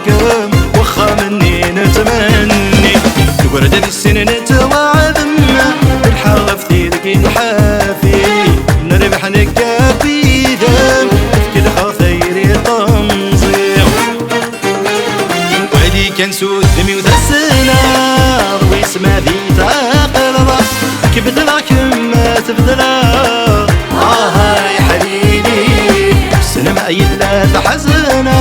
نقم وخا مني نتمني الورد ذي السن نتوعدم الحغف ذيك الحافي نربح نكابي دم في كل خاطيري طمزي وعلي كان سود دمي وذسنا ويسمى ذي تاقل كبد لكن ما تبدلا يا حليلي سنما يلا تحزنا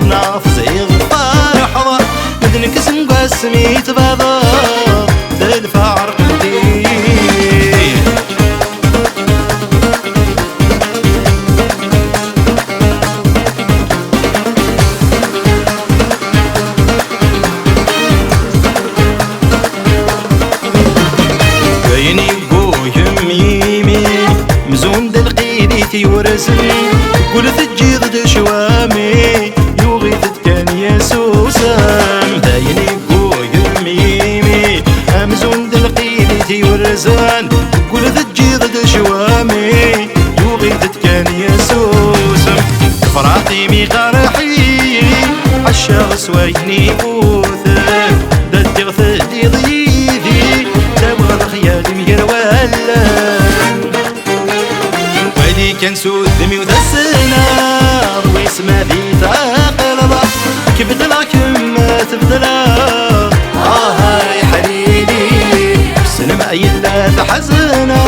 بنافز الفرحة مدنك اسم قسمي تبادر الفارق الدين كايني بويم يمي مزون دلقيدي ورسمي قول تجي ضد شوامي يوغي كان يسوسام دايني بويم يمي مزون دلقيدي ورزان قول تجي ضد شوامي يوغي كان يسوسام فراتي مي قرحي عالشخص ويني بوثم ددي غثدي ضيدي تبغى الخيال ميرولا ويلي كان سود دمي وذسنا ويسمى ذي تاقل كبد لكن ما تبدلا يا حليلي سنما يلا تحزنا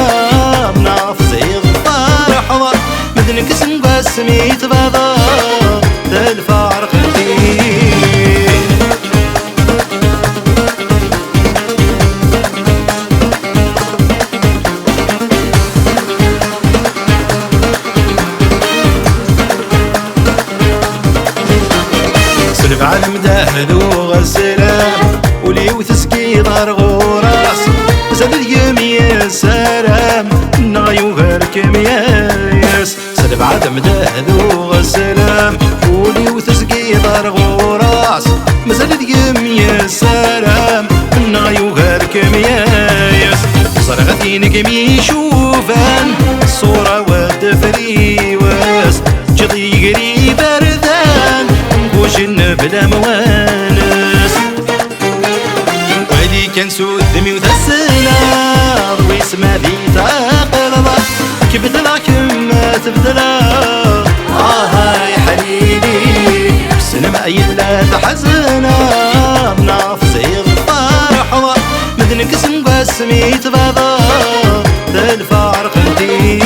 بنافز الفرحة مدنك اسم قسمي تبادر الفارق الدين سلف عالم داهل وغسلام ولي وتسقي دار غوراس زاد اليمين سلام نغيو غيركم ياس سلف عالم داهل وغسلام ولي وتسقي دار غوراس مازال اليمين سلام نغيو غيركم ياس صرغتي نقمي شوفان الصورة والدفري واس جضي قريب بردان وجن بلا موانس ويلي كان سود دمي وذسنا ويسمى ذي تاقل كبد لكن ما تبدلا يا حليلي سنما يلا تحزنا بنافز الفرحة مدنك اسم قسمي تبادر الفارق الدين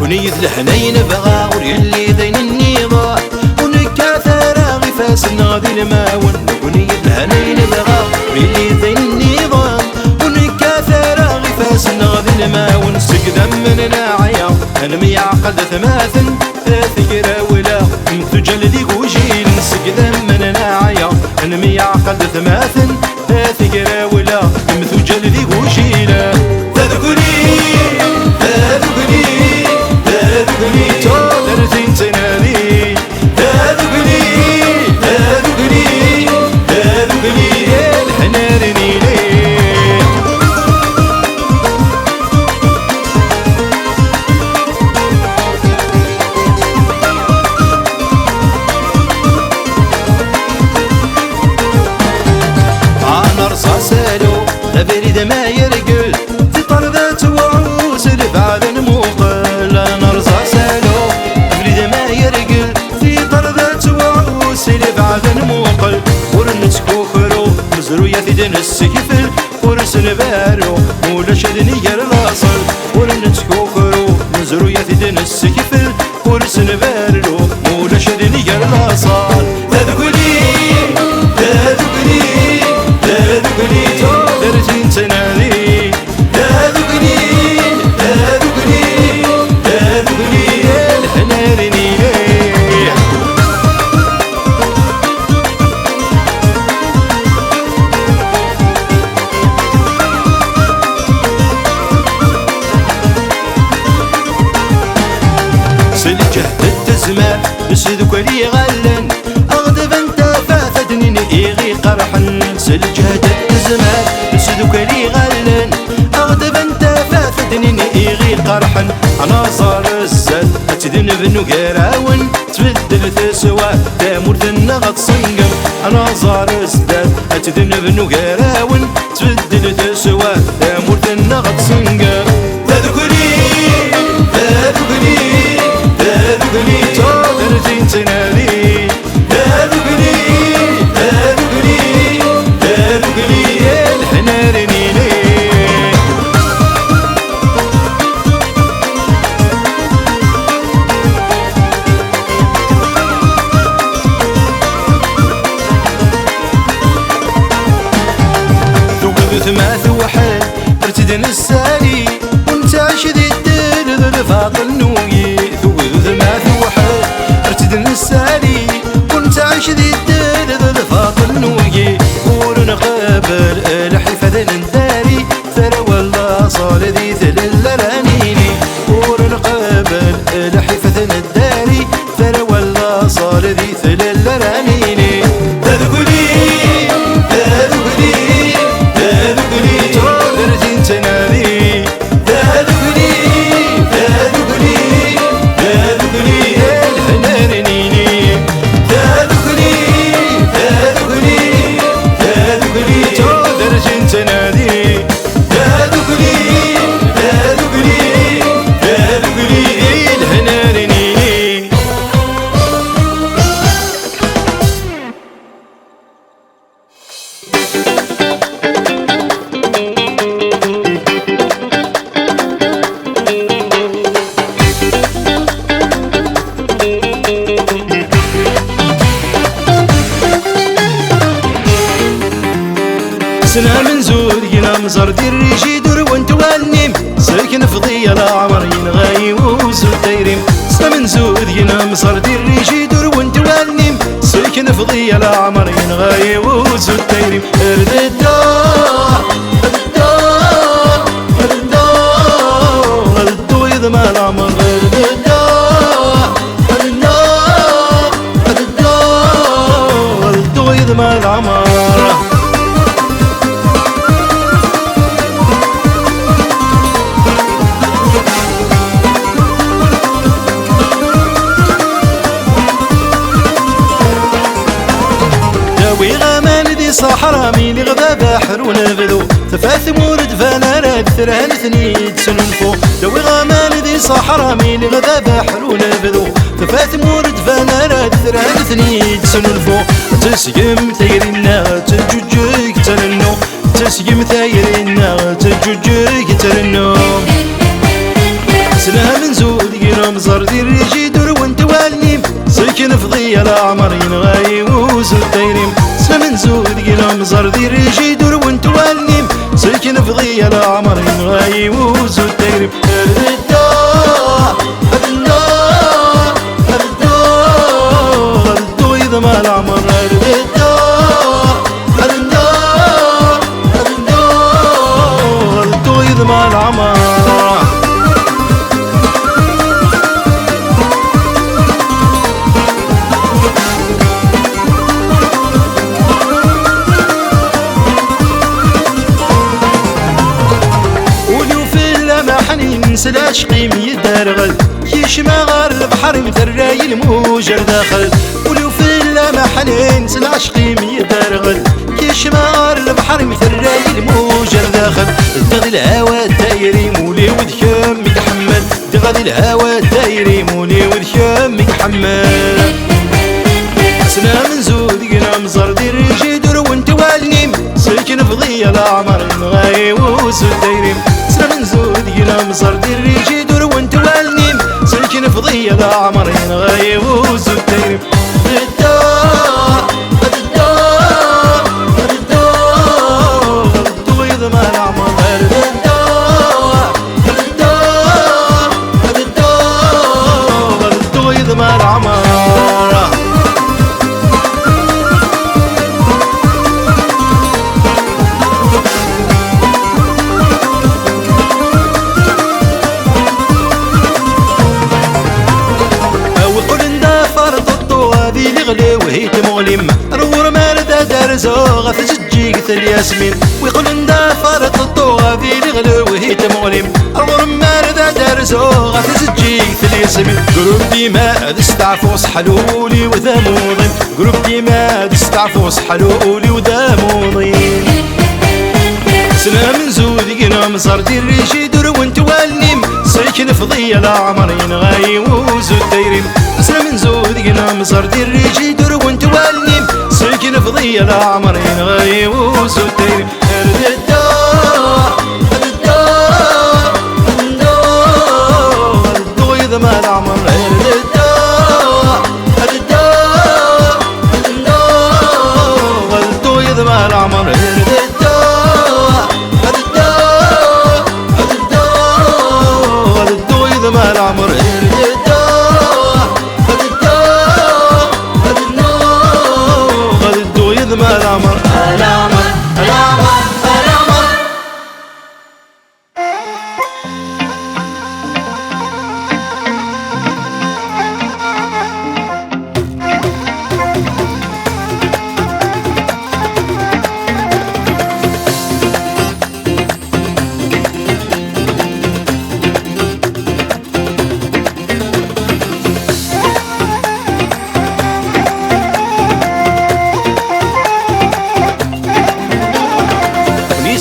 نكوني الحنين بغا وليلي دين النضاع ونكاثر غفاس نغذي الماون نكوني الحنين بغا وليلي دين النضاع ونكاثر غفاس نغذي الماون سقدم من ناعية انا ميعقد ثماثن ثقرا ولا متجل ذي وجيل سقدم من ناعية انا ميعقد ثماثن ثقرا ولا متجل ذي وجيل تذكري تودرتين تنادي تذكري الحناني ليه انا رصاصالو لبريد ما يرقل في طردات وعوس الفعل الموقل انا رصاصالو لبريد ما يرقل في طردات وعوس الفعل الموقل ورنتكو خرو مزروية دن السكفل ورسل بارو مولا شدني الراصل ورنتكو خرو مزروية دن السكفل ورسل بارو مولا شدني الراصل تذكري كلي غلن أغدب انت فافتني إيغي قرحن سلجهد الزمان نسدو كلي غلن أغدب انت فافتني إيغي قرحن أنا صار الزد أتذنب نقراون تبدل تسوى تامور ذنغط صنقم أنا صار الزد أتذنب نقراون تبدل تسوى تامور ذنغط صنقم تذكري تذكري تذكري تذكري تنادي تذكري تذكري تذكري الحنارني ثماث وحد ارتدن السالي وانت عشدي الدل الفاضل نوي ثماث وحد ارتدن السالي وانت عشدي الدل الفاضل نوي ورنقابل الحفة الداري ثروى الله صار ذي ثلل رانيني ورنقابل الحفة الداري ثروى الله صار ذي ثلل رانيني تذكري تذكري تنادي تذكري تذكري تذكري الحنانيني تذكري تذكري تذكري تذكري تنادي تذكري تذكري تذكري الحنانيني سنة من زود ينام زردي الريجي دور وانت والنيم ساكن في ضيا العمر ينغاي وسود دايريم سنة من زود ينام زردي الريجي دور وانت والنيم ساكن في ضيا العمر ينغاي وسود دايريم ارد الدار الدار الدار الدو يضمى العمر ارد الدار الدار الدار الدو يضمى العمر صحراء مين غدا بحر ونبذو تفاث مورد فانا راد ثرهن ثنيد سننفو دوي غامان ذي صحراء مين غدا بحر ونبذو تفاث مورد فانا راد ثرهن ثنيد سننفو تسقم ثيرنا تجوجك ترنو تسقم ثيرنا تجوجك ترنو سنها من زود ينام زردي الريجي دور وانت والنيم ساكن في ضيا العمر ينغاي وزود دايريم سنها من زود ينام زردي الريجي دور وانت والنيم ساكن في ضيا العمر ينغاي وزود دايريم الدار الدار الدار الدو يضمى العمر الدار الدار الدار الدو يضمى العمر ننسى العشقي ميدارغل كيشما غار البحر مثراي الموجر داخل ولو في اللمح ننسى العشقي ميدارغل كيشما غار البحر مثراي الموجر داخل دغدي الهوا دايري مولي وذكام يتحمل دغدي الهوا دايري مولي وذكام يتحمل سنة من زود قنام زردي الريجي دور وانت والنيم ساكن في ضيا العمر نغاي وسود دايريم سنة من زود قنام زردي الريجي دور وانت والنيم ساكن في ضيا العمر نغاي وسود دايريم الدار الدار الدار الدو يضمى العمر الدار الدار الدار الدو يضمى العمر وهيت مغلم رور مارد دارزو غتجيك الياسمين ويقول ندا فرط الطوغة في الغلو وهيت مغلم رور مارد دارزو غتجيك الياسمين قروب ديما دستعفوس حلولي وذا موضين قروب ديما دستعفوس حلولي وذا موضين سنا من زودي قنا مصردي الريشي دور وانت والنيم ساكن فضية لا عمرين غاي وزود دايرين سنا من زودي قنا مصردي الريشي دور وانت والنيم ساكن فضية لا عمرين غاي وزود دايرين ما العمر غلطو يذما العمر غلطو يذما العمر غلطو يذما العمر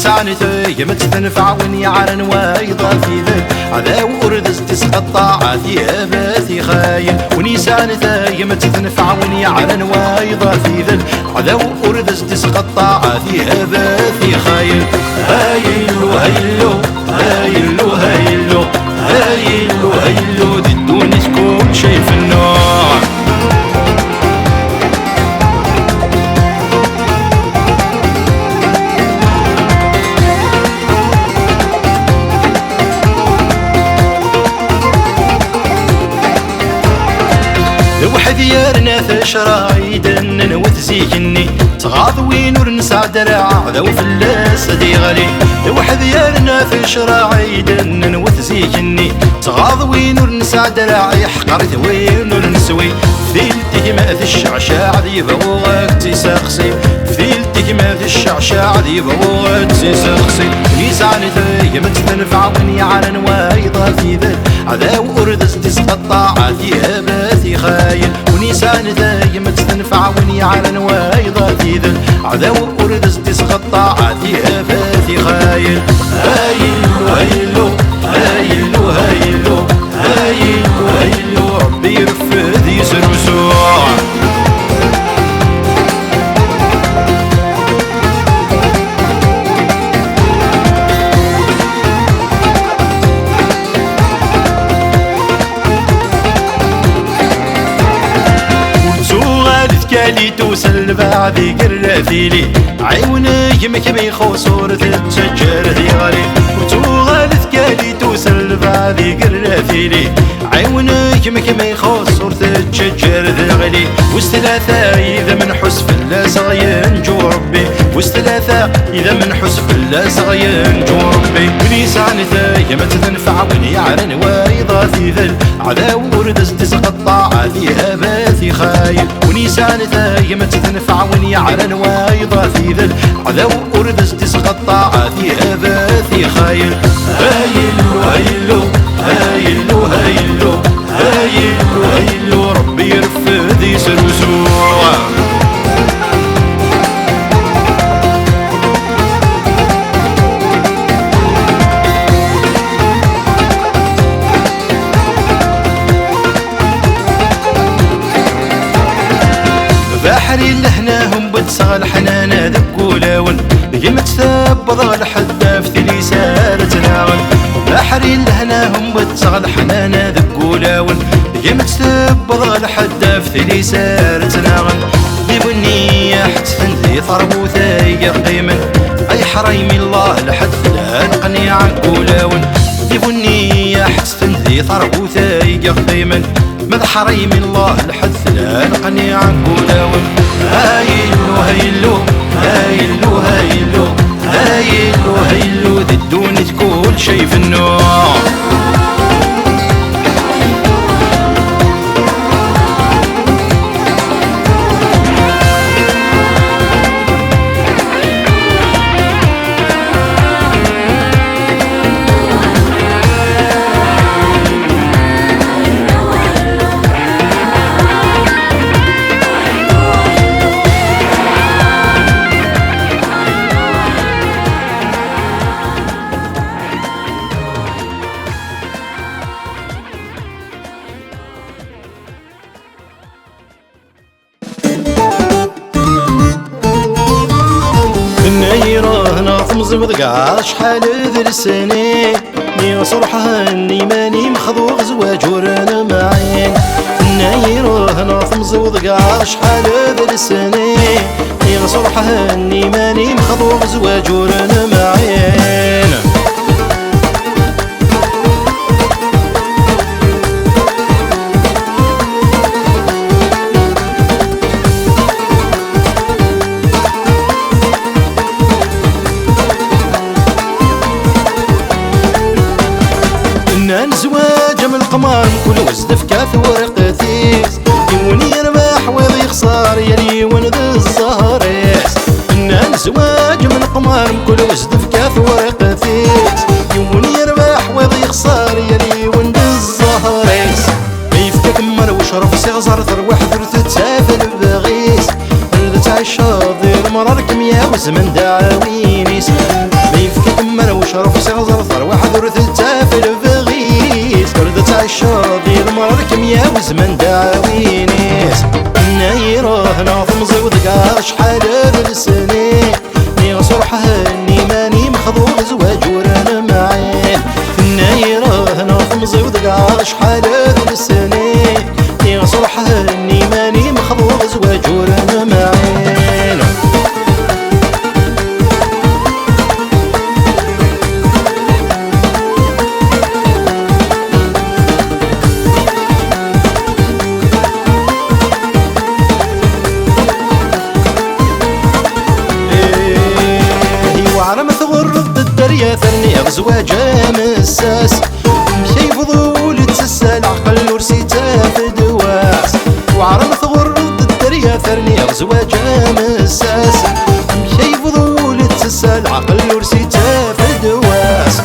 سانته يمت تنفع وني عرن وايضا في ذل عذا وردز تسقطع عاثي باثي خايل وني سانته يمت تنفع وني عرن وايضا في ذل عذا وردز تسقطع عاثي باثي خايل هايلو هايلو هايلو هايلو هايلو هايلو دي الدنيا تكون شايف النوع وحد يارنا ثشراي دنن وتزيكني تغاض وين ورنسع درع ذو فلاس دي غالي وحد يارنا ثشراي دنن وتزيكني تغاض وين ورنسع درع يحقر وين ورنسوي فيلتي ما في الشعشاع ذي بوغك تساقسي فيلتي ما في الشعشاع ذي بوغك تساقسي نيسان ذي متنفع وني عرن وايضا في ذل عذا وردز تسقطع عاثي باثي خايل ونيسان ذي متنفع وني عرن وايضا في ذل عذا وردز تسقطع عاثي باثي خايل هايلو هايلو هايلو هايلو هايلو هايلو ربي يرفد يسر وسوع كالي توصل بعدي قرافيلي عيونك مكبي خصورة تتشجر ذي غالي وتوغالت كالي توصل بعدي قرافيلي عيونك مكبي خصورة تتشجر ذي غالي واستلاثة إذا من حسف الله صغيان جو ربي واستلاثة إذا من حسف الله صغيان جو ربي وليسان ثايا ما تنفع وني عرن وايضا في ذل عذا وردز تسقطع فيها باثي خايل ونيسان ثايا ما تنفع وني عرن وايضا في ذل عذا وردز تسقطع فيها باثي خايل هايلو هايلو هايلو هايلو هايلو هايلو ربي يرفد يسر وسوع بحري لهناهم بتسغل حنانا ذكولاون يمت ثبض الحداف ثلي سارة ناغل بحري لهناهم بتسغل حنانا ذكولاون يمت ثبض الحداف ثلي سارة ناغل يبني حتفن ذي ضربو ثايق قيمن اي حريم الله لحد لا نقني عن كولاون يبني حتفن ذي ضربو ثايق قيمن مذ حريم الله لحد لا نقني عن كولاون هايلو هايلو هايلو هايلو هايلو هايلو ذي الدنيا تكون شي في النوع مزود قاع شحال ذي السنين ني صرحها اني ماني مخضوغ زواج ورنا معين نايره ناط مزود قاع شحال ذي السنين ني صرحها اني ماني مخضوغ زواج ورنا معين زواج من القمر كل وزد في كاف ورقتيس يوني يربح ويض يخسر يلي ونذ الزهريس فنان زواج من القمر كل وزد في كاف ورقتيس يوني يربح ويض يخسر يلي ونذ الزهريس يفك كمر وشرف سيغزر ثروح ثرث تسافل بغيس رد تعشاض المرار كميا وزمن دعاوينيس يفك كمر وشرف سيغزر ثروح ثرث تسافل الشاضي المرار كميا وزمن دعاوينيس نايره ناظم زود قاع شحال ذي السنين ني صرحها اني ماني مخضوغ زواج ورنا معين نايره ناظم زود قاع شحال ذي السنين ني صرحها اني ماني مخضوغ زواج ورنا معين يا ثرني زواج مساس مشي فضول تسسى العقل ورسيته في دواس وعرم ثغر الدريا ثرني زواج مساس مشي فضول تسسى العقل ورسيته في دواس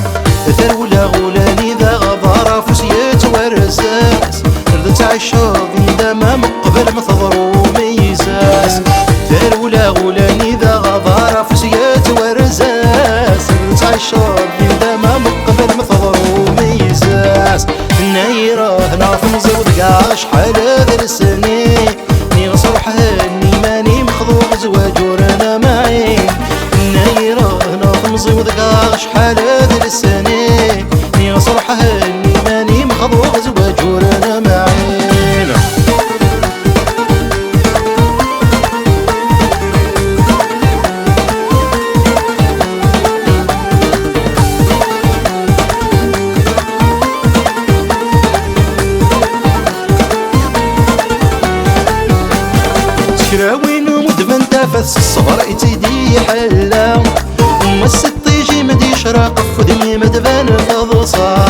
ثرولا غولاني ذا غضارة فسيت ورزاس ردت عالشاضي ذا ما مقبل مثضر وميزاس ثرولا غولاني ذا غضارة فسيت ورزاس الشاضي دما مقبل مثضر وميزاس نايره ناظم زود قاع شحال ذي السنين ني صرحها اني ماني مخضوغ زواج ورنا معين نايره ناظم زود قاع شحال ذي السنين ني صرحها اني ماني مخضوغ زواج ورنا معين شراوين ومدفن تافس الصبر يتيدي حلا ومسك طيجي مدي شراق فدمي مدفن فضصا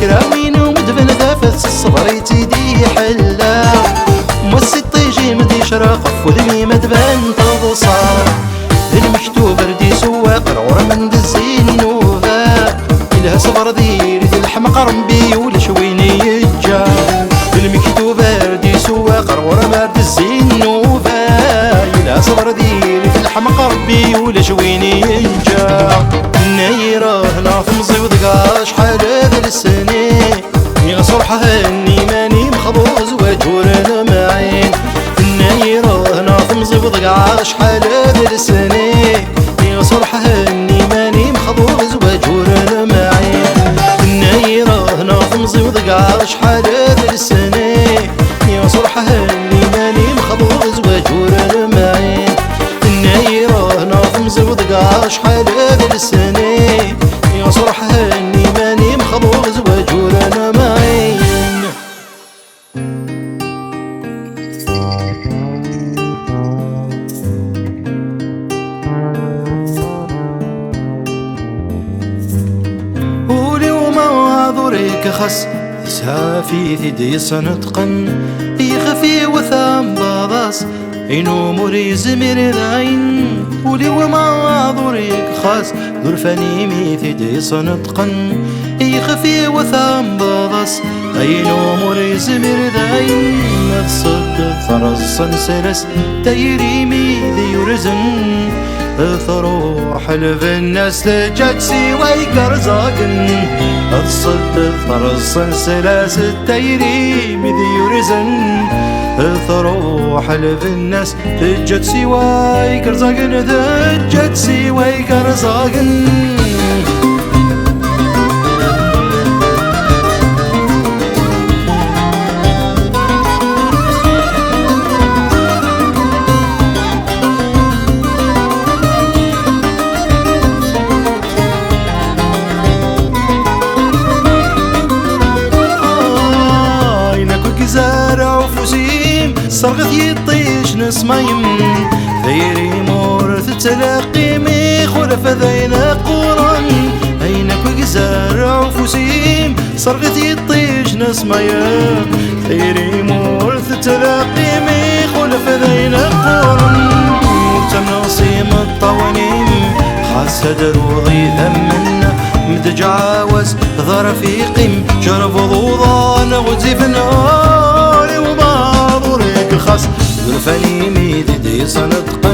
شراوين ومدفن تافس الصبر يتيدي حلا ومسك طيجي مدي شراق فدمي مدفن فضصا المكتوب ردي سواق رعور من دزين نوفا إلها صبر ديري الحمق رمبي ولشويني يجا المكتوب ردي سواق رعور من دزين نوفا صبر ديري في الحمق ربي ولا شويني ينجا نايره ناظم زود قاع شحال ذي السنين ني صرحها اني ماني مخضوغ زواج ورنا معين نايره ناظم زود قاع شحال ذي السنين ني صرحها اني ماني مخضوغ زواج ورنا معين نايره ناظم زود قاع شحال ذي السنين ني صرحها اني ماني مخضوغ زواج ورنا معين نايره ناظم زود قاع شحال ذي السنين يا صرحها اني ماني مخضوغ زواج ورنا معين قولي وما ضريك خس سافي ثدي سنتقن يخفي وثام باضاس إنو مري زمير ذاين ولي وما ضريك خاس ذرفاني ميثي دي صنطقن يخفي وثام باضاس إنو مري زمير ذاين تصد ثرز صنسلس تيري ميذي يرزن ثروح حلف الناس تجد سوى كرزاقن تصد ثرز صنسلس تيري ميذي يرزن ثروح حلف الناس تجد سواي كرزاقن تجد سواي كرزاقن قرزاقن زارع وفوسيم صرغت يطيش نسمايم ذيري مورث تلاقي ميخولف ذينا قران عينك زارع وفوسيم صرغت يطيش نسمايم ذيري مورث تلاقي ميخولف ذينا قران تمنصيم الطوانيم خاص دروضي ذمنا متجاوز ظرفي قيم شرف ضوضان غزي في النار وباضريك الخاص ذرفني ميدي صندقا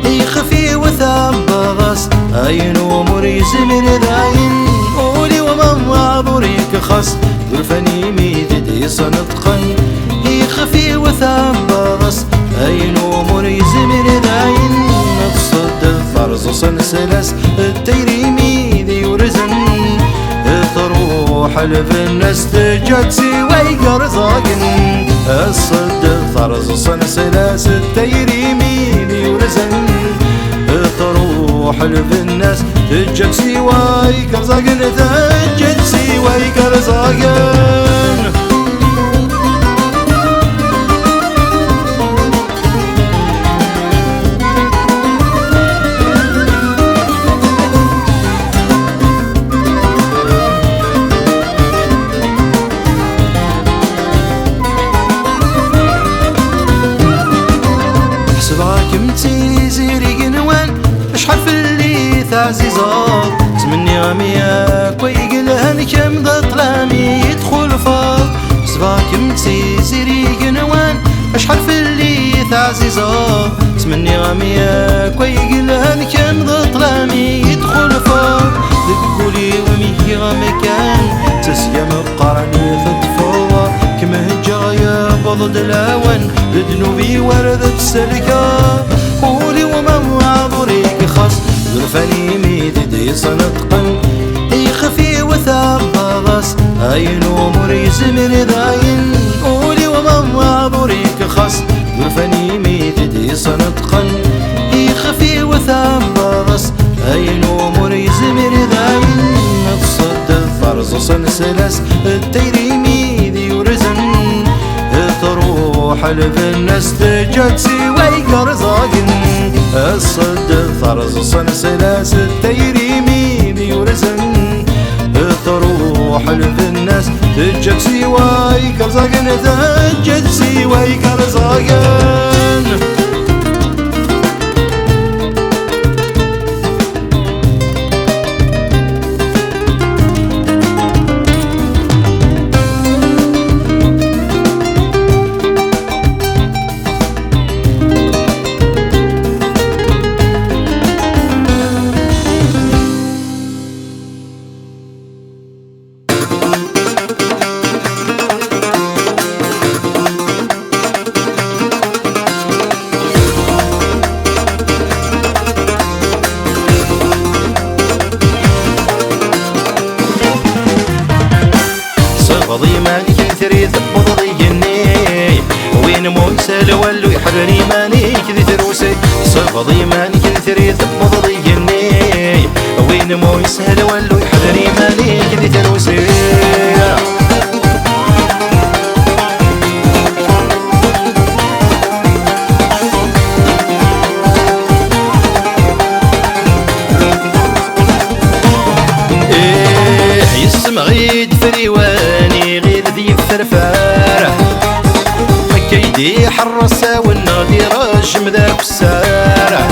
يخفي وثام بغص عين ومريس من ذاين قولي ومن معذوريك خاص ذرفني ميدي صندقا يخفي وثام بغص عين ومريس من ذاين نتصد الفرز سلسلس التيريمي ذي ورزن تروح حلف الناس تجد سوي قرزاقن الصد ثرز سلسلس التيريمي ذي ورزن تروح حلف الناس تجد سوي قرزاقن تجد سوي قرزاقن عزيزات تمني غمياك ويقلهن كم ذا طلامي يدخل فاض صباك متسيري قنوان اشحال في الليث عزيزات تمني غمياك ويقلهن كم ذا طلامي يدخل فاض ذكولي وميه غمكان تسيم بقرني ثطفوة كما هجا يا بضد الاوان ذنوبي وردت سلكا قولي ومن عذوريك خاص ذرفني ميدي صندقا يخفي وثام بغص عين ومريس من ذاين قولي ومن معذوريك خاص ذرفني ميدي صندقا يخفي وثام بغص عين ومريس من ذاين تصد الفرز سلسلس التيريمي ذي ورزن تروح حلف الناس تجد سوي قرزاقن الصد ثرز سلسلس التيريمي ذي ورزن تروح حلف الناس تجد سوي قرزاقن تجد سوي قرزاقن ضيمانك ثري ثبض ضيني وين موسى لولو يحرني مانيك ذي ثروسي صف ضيمانك ثري ثبض ضيني وين موسى لولو يحرني مانيك ذي ثروسي غيد فريواني غير ذي فرفارة كيدي حرصة والنادي رجم ذاك السارة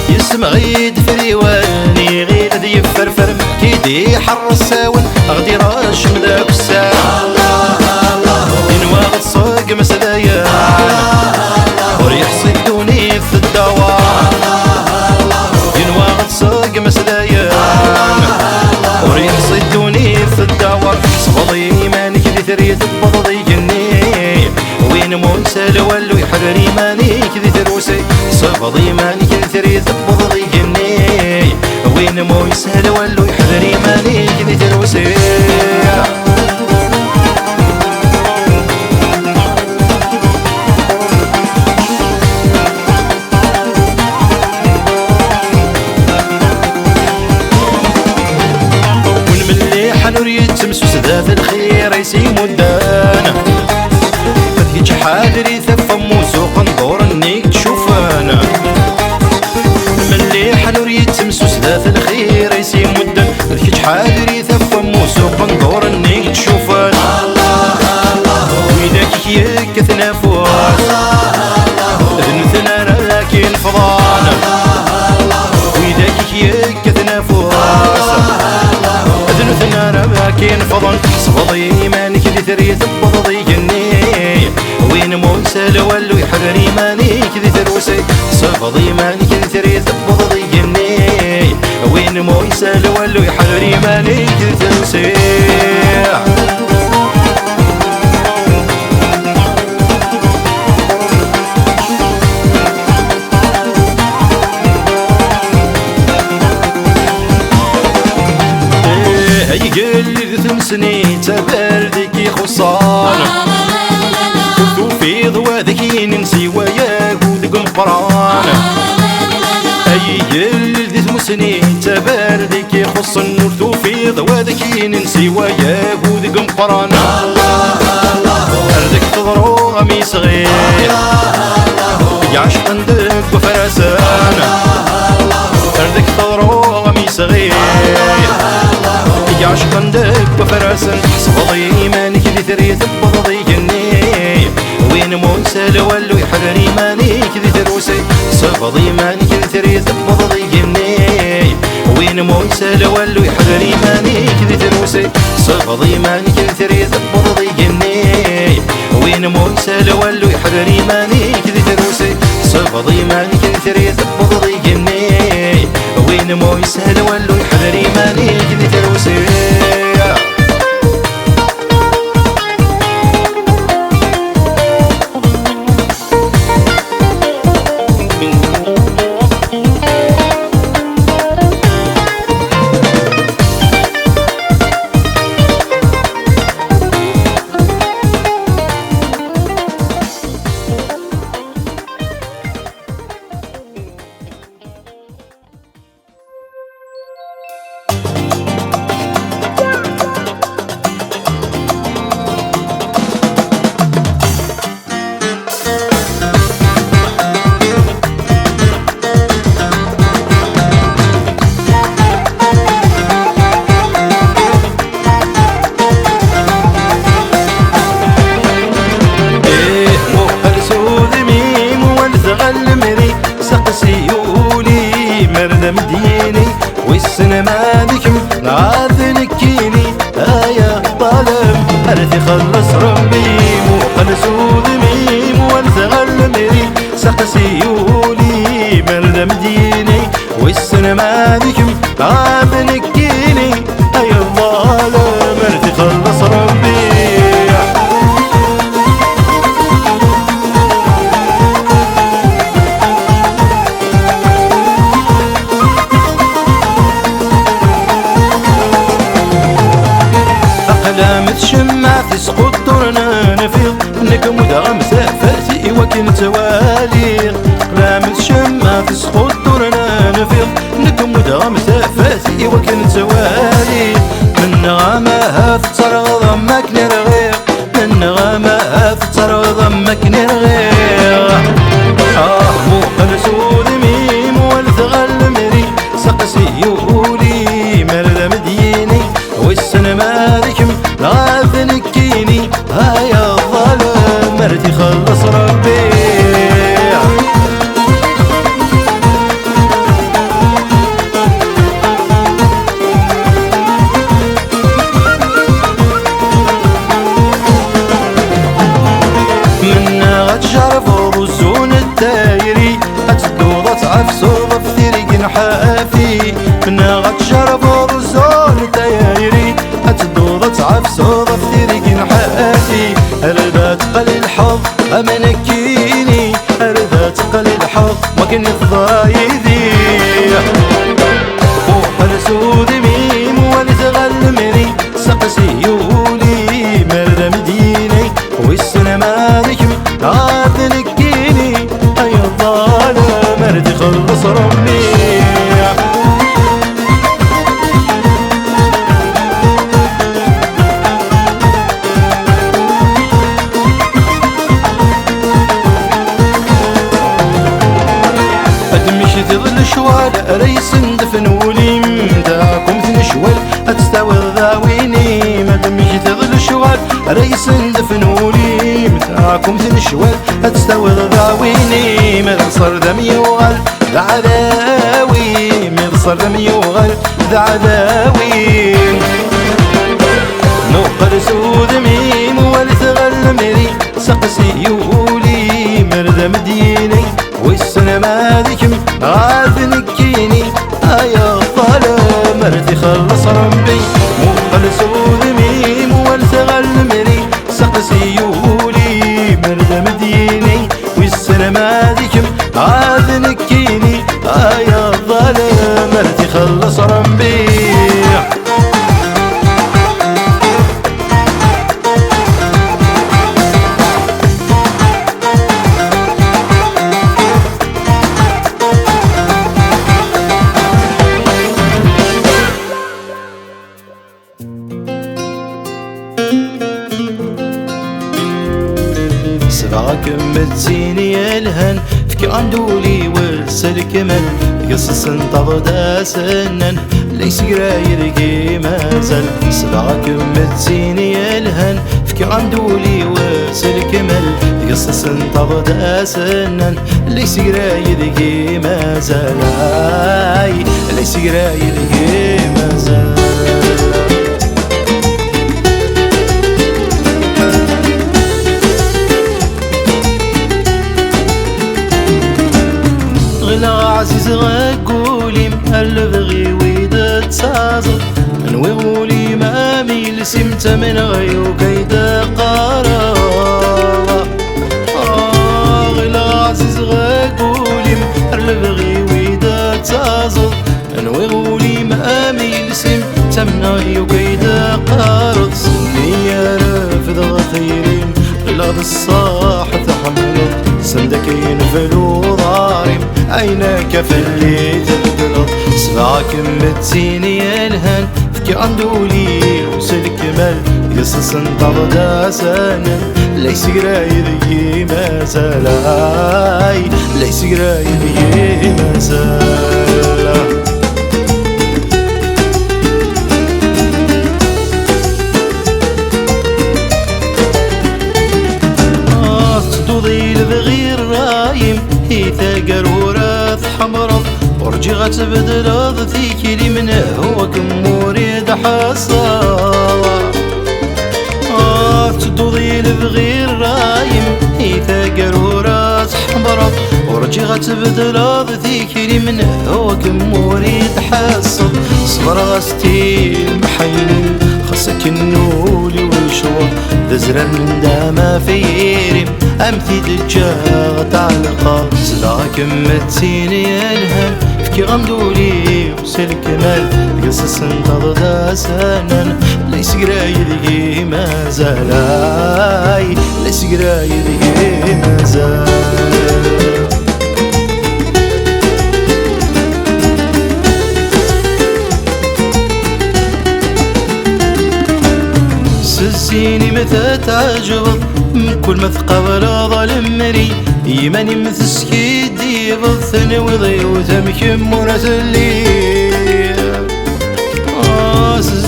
يسمع غيد فريواني غير ذي فرفر كيدي حرصة والنادي رجم ذاك السارة ينواغ الصاق مسدايا وريح صدوني في الدوار ينواغ الصاق مسدايا وريح صدوني في الدوار صفضي مانك ذي ثريت بضضي جني وين موسى لولو يحرري مانك ذي ثروسي صفضي مانك ذي ثريت بضضي جني وين مو يسهل ولو يحذري ماني كذي تروسي نور يتمس وسدات الخير يسيم ودانا فتيج حادري ثفم وسوق ندور انيك تشوفانا مليح نور يتمس وسدات الخير يسيم ودانا فتيج حادري ثفم وسوق ندور انيك تشوفانا وينك يك تنافس ذنثنا لكن فضانا وينك يك تنافس كين فضل صفضي مانك ذي ثريت بضضي جني وين مو يسال ولو يحرري مانك ذي ثروسي صفضي مانك ذي ثريت بضضي جني وين مو يسال ولو يحرري مانك ذي ثروسي يقل ثمسني تبردك يخصانا كنتو في ضواذك ينسي وياك ودقم قرانا يقل ثمسني تبردك يخصن كنتو في ضواذك ينسي وياك ودقم قرانا أردك تضرو غمي صغير يعشق عندك وفرسانا أردك تضرو غمي صغير يعشق عندك بفراسن صفضي مانك ذي ثريت بضضي جني وين مو يسال ولو يحرري مانك ذي ثروسي صفضي مانك ذي ثريت بضضي جني وين مو يسال ولو يحرري مانك ذي ثروسي صفضي مانك ذي ثريت بضضي جني وين مو يسال ولو يحرري مانك ذي ثروسي صفضي مانك ذي ثريت بضضي جني وين مو يسهل ولو يحذري مانك ذي تروسي مديني والسينما ذيكم نعاذنكيني يا ظالم أرثي خلص ربي مو خلصو ذميم وانثغل مري سقسيولي مرد مديني والسينما ذيكم نعاذنكيني يا ظالم أرثي خلص ربي شمع تسقط دورنا نفيض نكم ودغم سافرتي وكنت والي قلام شمع تسقط دورنا نفيض نكم ودغم سافرتي وكنت والي من غامها تترى ضمك نرغير من غامها تترى ضمك نرغير مو خلصو ذميم والثغل مري سقسي يولي مرد مديني والسينما ذيكم نعاذنكيني يا ظالم مرتي خلص ربي منا غتجرفو بوزون الدايري هتدوض تعفسو في طريق حافي منا غتجرفو بوزون الدايري هتدوض تعفسو في طريق حافي هربات قليل الحظ امنكيني هربات قليل الحظ ما كان يفضى يدي دفنولي متاكم تنشوال أتستوي ضاويني مادام يجتغل الشوال ريس دفنولي متاكم تنشوال أتستوي ضاويني مغصر دم يوغل ذا عذاوي مغصر دم يوغل ذا عذاوي نوقر سود ميم والثغل مري سقسي يولي مرد مديني والسلام هذيكم غاث نكيني يا ظلام مرتي خلص ربي نوقر سود ميم والثغل مري سقسي يولي مرد مديني والسلام هذيكم غاث نكيني يا ظلام مرتي خلص ربي سبعك متسيني الهن فكي عندولي والسلك من قصص انتظر داسنن ليس قراير مازال سبعك متسيني الهن فكي عندولي والسلك من قصص انتظر داسنن ليس قراير مازال ليس قراير مازال عزيز غاقولي مقلب غي ويدا تسازل نوي غولي مامي لسمت من غيو كيدا قارا غيلا عزيز غاقولي مقلب غي ويدا تسازل نوي غولي مامي لسمت من غيو كيدا قارا سني يا رافض غثيرين غيلا بالصاح تحمل سندكين فلو ضارم عينك في اللي تبدل سبعك متسيني الهن فكي عندولي وسلك مال قصص انتظر داسانا ليس قرايدي ما زال ليس قرايدي ما زال تضوضي لبغير رايم هيثا قرورات حمرض ورجي غتبدل ذيكي لي منه هو كموري دحصا تضوضي لبغير رايم هيثا قرورات حمرض ورجي غتبدل ذيكي لي منه هو كموري دحصا صبر غستي المحيل خصك النولي والشوى ذزرا من داما فيرم أمثي دجاغ تعلقا سلاك متسيني الهم فكي غمدولي وسلك مال قصص انتظر داسانا ليس قرايدي ما زال ليس قرايدي ما زال سيني متى تعجبض من كل مثقى ولا ظالم مري يماني مثسكي دي بضثني وضي وتمكم ونسلي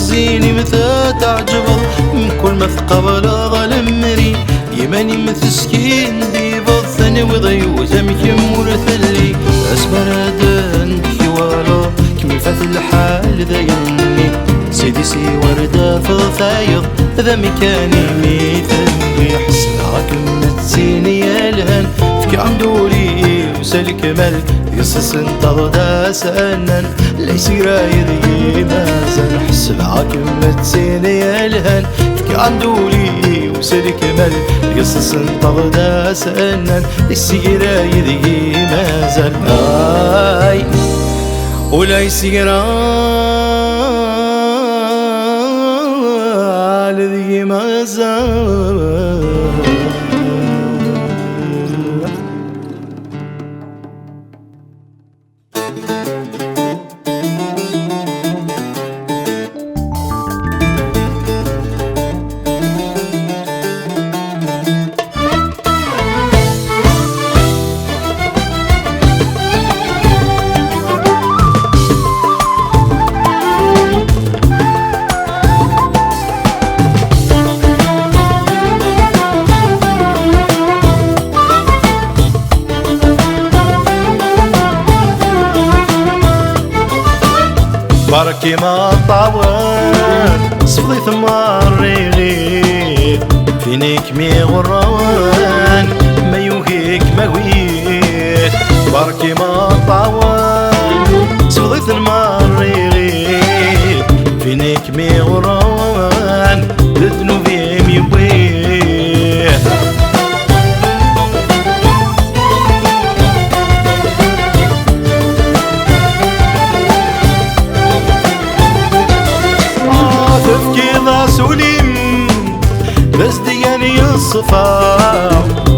سيني متى تعجبض من كل مثقى ولا ظالم مري يماني مثسكي دي بضثني وضي وتمكم ونسلي أسبرادن حوالا كمي فات الحال ذا يني سيدي سي وردة في الثايض ذا مكاني ميثل يحس معاك متسيني الهن فكي عندولي وسلك ملك قصص انتظر داسانا ليس قرايدي ما زال حس معاك متسيني الهن فكي عندولي وسلك ملك قصص انتظر داسانا ليس قرايدي ما زال وليس قرايدي ما زال بركي ما طاول صفضي ثمار ريغيب فينيك مي غران ما يوهيك ما ويك بركي ما طاول صفضي ثمار ريغيب فينيك مي غران ذنوبي ميويه بس دياني الصفا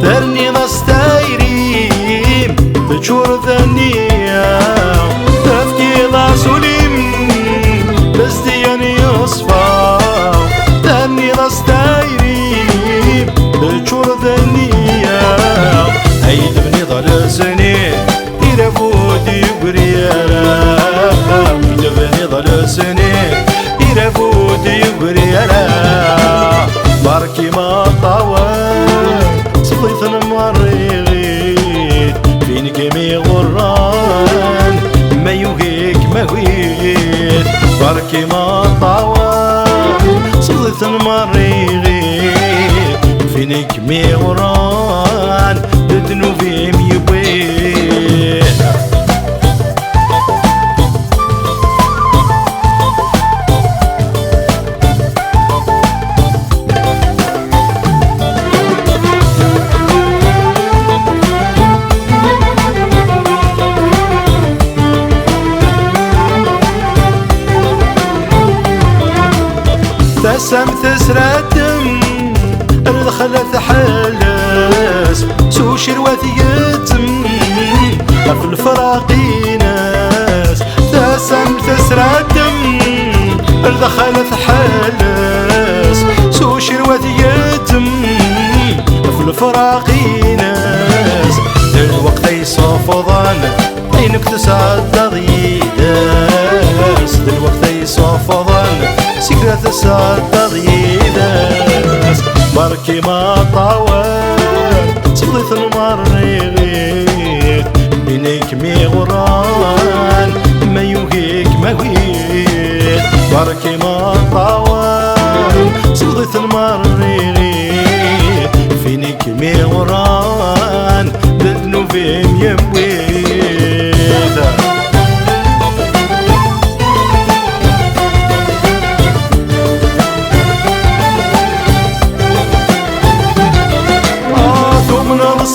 ثرني ضستايريم تشور ذنيا تفكي ضا سليم بس دياني الصفا ثرني ضستايريم تشور ذنيا هيد بني ضل سنين يرفودي بريالا هيد بني ضل سنين يرفودي بريالا بركي ما طاول صفيت المريغيت فينك مي غران ما يوهيك ما ويت بركي ما طاول صفيت المريغيت فينك مي غران ذنوبي ميويت تسم تسردم الخلت حلس سو شرواتي يتم في الفراقي ناس تسم تسردم الخلت حلس سو شرواتي يتم في الفراقي ناس الوقت يصفضان عينك تصدق يداس الوقت يصفضان سكرة الصدق يداس بركي ما طاول صفضيت المريغيت بينك مي غران ما يوهيك ما ويت بركي ما طاول صفضيت المريغيت فينك مي غران ذنوبي ميويت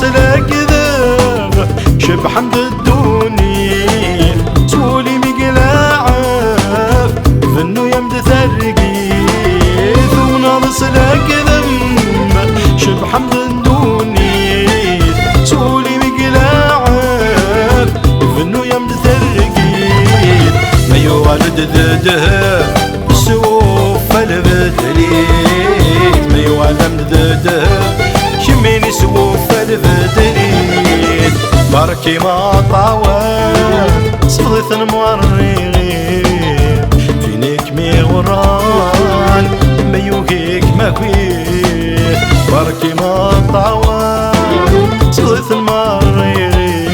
سلاك ذاب شب حمد الدنيا سولي مقلاعف فنو يمد ثرقي ثونا سلاك ذاب شب حمد الدنيا سولي مقلاعف فنو يمد ثرقي ما يوالد ذده سوف البدليت ما يوالد ذده شميني سوف البدليت بركي ما طاول صفضيت المريغيب فينك مي غران ما يوهيك ما ويت بركي ما طاول صفضيت المريغيب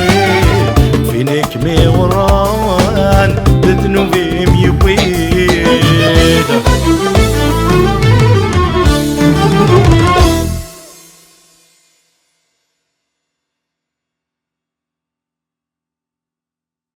فينك مي غران ذنوبي ميويت